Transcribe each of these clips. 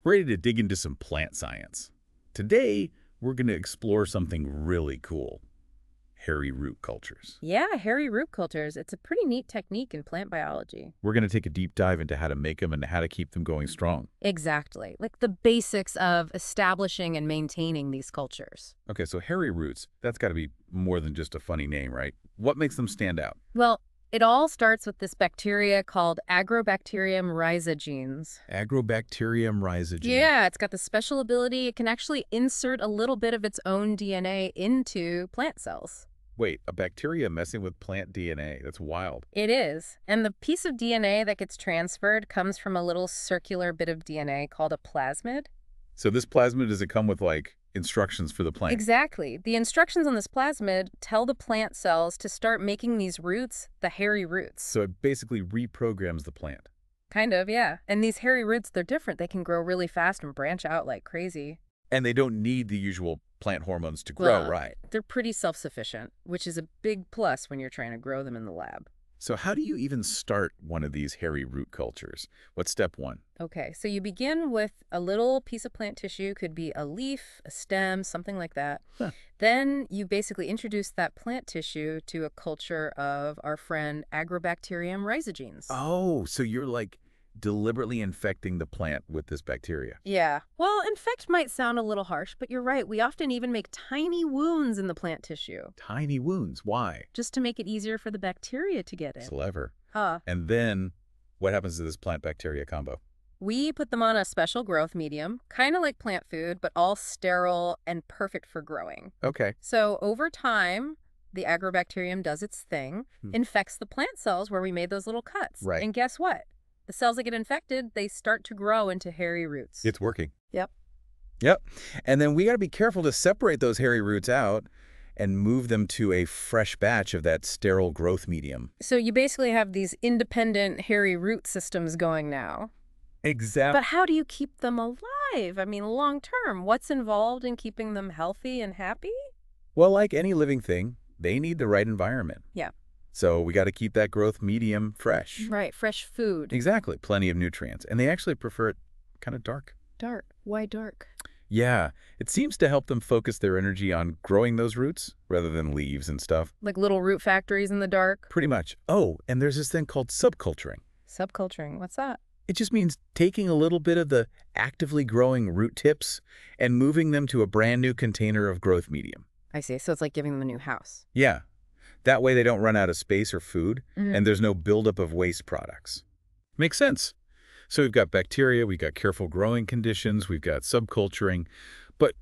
Ready to dig into some plant science. Today, we're going to explore something really cool, hairy root cultures. Yeah, hairy root cultures. It's a pretty neat technique in plant biology. We're going to take a deep dive into how to make them and how to keep them going strong. Exactly. Like the basics of establishing and maintaining these cultures. Okay, so hairy roots, that's got to be more than just a funny name, right? What makes them stand out? Well, it all starts with this bacteria called Agrobacterium rhizogenes. Agrobacterium rhizogene. Yeah, it's got the special ability. It can actually insert a little bit of its own DNA into plant cells. Wait, a bacteria messing with plant DNA? That's wild. It is. And the piece of DNA that gets transferred comes from a little circular bit of DNA called a plasmid. So this plasmid, does it come with, like, instructions for the plant? Exactly. The instructions on this plasmid tell the plant cells to start making these roots, the hairy roots. So it basically reprograms the plant. Kind of, yeah. And these hairy roots, they're different. They can grow really fast and branch out like crazy. And they don't need the usual plant hormones to grow, Well, right? They're pretty self-sufficient, which is a big plus when you're trying to grow them in the lab. So how do you even start one of these hairy root cultures? What's step one? Okay, so you begin with a little piece of plant tissue, could be a leaf, a stem, something like that. Huh. Then you basically introduce that plant tissue to a culture of our friend Agrobacterium rhizogenes. Oh, so you're like deliberately infecting the plant with this bacteria. Yeah. Well, infect might sound a little harsh, but you're right. We often even make tiny wounds in the plant tissue Tiny wounds. Why? just to make it easier for the bacteria to get in. Clever. Huh. And then what happens to this plant bacteria combo? We put them on a special growth medium, kind of like plant food, but all sterile and perfect for growing. Okay. So over time, the agrobacterium does its thing, infects the plant cells where we made those little cuts. Right. And guess what? The cells that get infected, they start to grow into hairy roots. It's working. Yep. Yep. And then we got to be careful to separate those hairy roots out and move them to a fresh batch of that sterile growth medium. So you basically have these independent hairy root systems going now. Exactly. But how do you keep them alive? I mean, long term, what's involved in keeping them healthy and happy? Well, like any living thing, they need the right environment. Yeah. So we got to keep that growth medium fresh. Right, fresh food. Exactly. Plenty of nutrients. And they actually prefer it kind of dark. Dark. Why dark? Yeah. It seems to help them focus their energy on growing those roots rather than leaves and stuff. Like little root factories in the dark? Pretty much. Oh, and there's this thing called subculturing. Subculturing, what's that? It just means taking a little bit of the actively growing root tips and moving them to a brand new container of growth medium. I see. So it's like giving them a new house. Yeah. That way they don't run out of space or food, and there's no buildup of waste products. Makes sense. So we've got bacteria, we've got careful growing conditions, we've got subculturing. But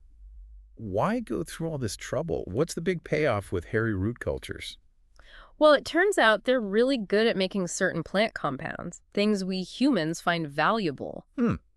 why go through all this trouble? What's the big payoff with hairy root cultures? Well, it turns out they're really good at making certain plant compounds, things we humans find valuable.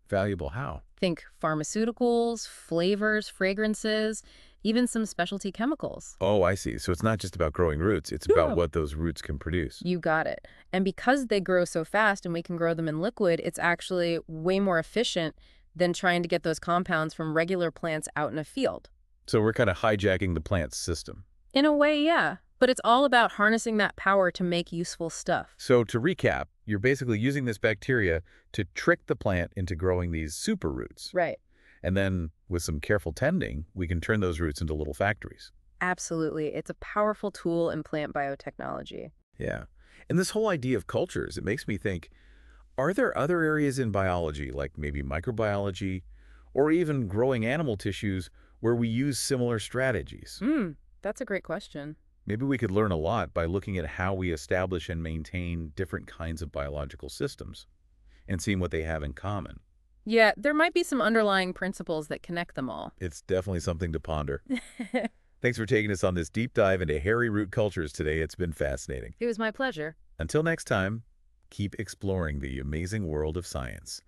Valuable how? Think pharmaceuticals, flavors, fragrances, even some specialty chemicals. Oh, I see. So it's not just about growing roots, it's about what those roots can produce. You got it. And because they grow so fast and we can grow them in liquid, it's actually way more efficient than trying to get those compounds from regular plants out in a field. So we're kind of hijacking the plant's system. In a way, yeah. But it's all about harnessing that power to make useful stuff. So to recap, you're basically using this bacteria to trick the plant into growing these super roots. Right. And then with some careful tending, we can turn those roots into little factories. Absolutely. It's a powerful tool in plant biotechnology. Yeah. And this whole idea of cultures, it makes me think, are there other areas in biology, like maybe microbiology, or even growing animal tissues, where we use similar strategies? That's a great question. Maybe we could learn a lot by looking at how we establish and maintain different kinds of biological systems and seeing what they have in common. Yeah, there might be some underlying principles that connect them all. It's definitely something to ponder. Thanks for taking us on this deep dive into hairy root cultures today. It's been fascinating. It was my pleasure. Until next time, keep exploring the amazing world of science.